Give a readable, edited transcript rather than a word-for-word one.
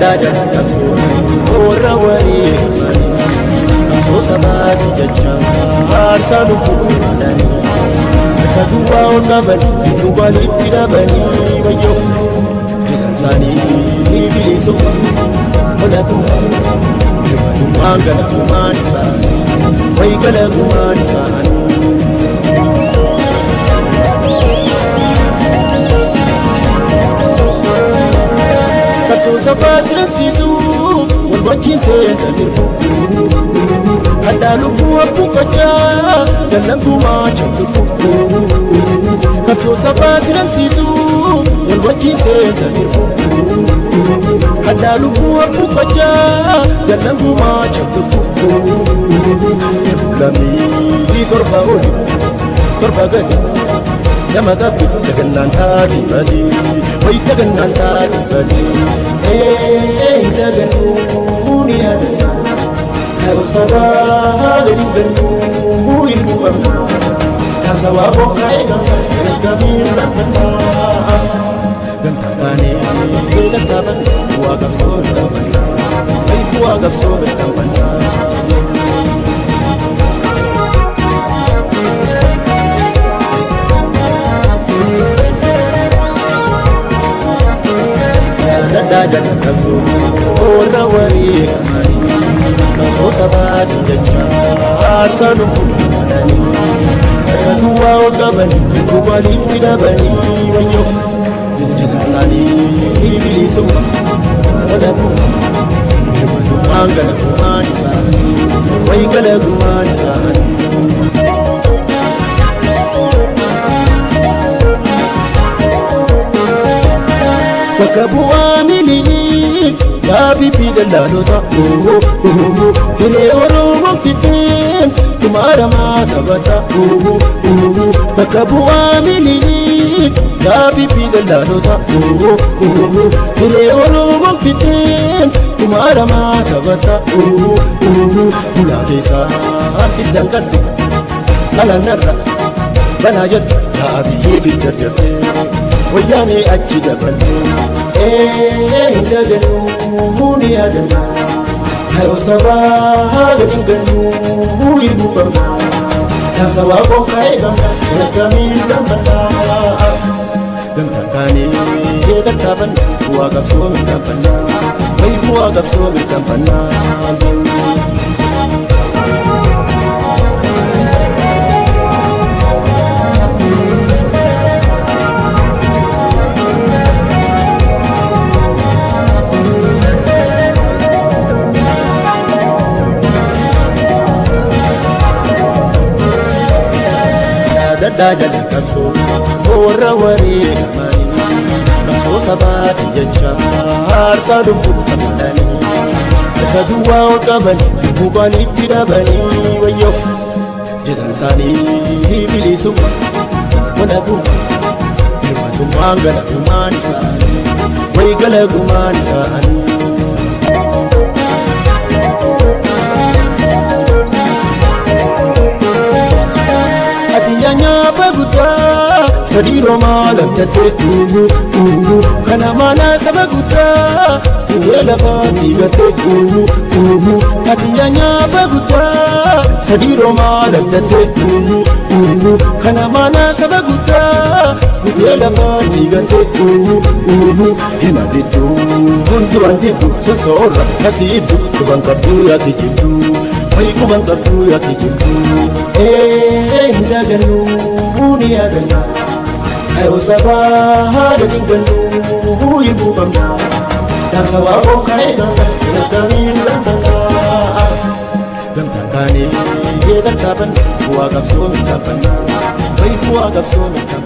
Dada kamso ora wari kamso sabati jacha arsanu kudani kadua onabani kubali tirabani bayo jisansani ibiliso olatu jumadu mangala kumanisa waigala kumanisa so sabasiran sisu walwakin sai tadirku hadalu abu kacha dalan kuma chanduku so sabasiran sisu walwakin sai tadirku hadalu abu kacha dalan kuma chanduku lami torba oli torba gadi yama gabi dagannan tadi badi wai dagannan tadi badi daganu dunia kalau sabah dari benu ibu bapa kalau sabah bokai gambar kami rakana gantakane kita taban buagam sobat ay buagam sobat taban Dada kamso ora wari kamani kamso sabati jacha arsanu kudani kadua onabani kubali tirabani bayo jisansani ibiliso olatu jumadu mangala kumanisa waigala kumanisa Wakabuwa milini Gabi pidala lota Kire oro mokiten Kumara makabata Wakabuwa milini Gabi pidala lota Kire oro mokiten Kumara makabata Kula kesa Bidangkati Kala narra Banayat Gabi hifitar jate Wayane achi daban daganu dunia dana hayo sabah gadin ganu ibu bapa nam sabah bokai gambar kami gambar gantakane kita taban buagam suami tampana bayi buagam suami tampana Dada kamso ora wari kamani kamso sabati jacha arsanu kudani kadua onabani kubali tirabani bayo jisansani ibiliso olatu jumadu mangala kumanisa waigala kumanisa Sadiro malam jate kana mana sabaguta kuwela fati gate hatiyanya baguta sadiro malam jate kana mana sabaguta kuwela fati gate hina ditu hundu andiku sosora kasidu kubangkapu ya tijitu wai kubangkapu ya tijitu daganu dunia dana ayo sabah gadin ganu ibu bapa nam sabah bokai gambar kami rakana gantakane kita taban buagam suami tampana bayi buagam suami tampana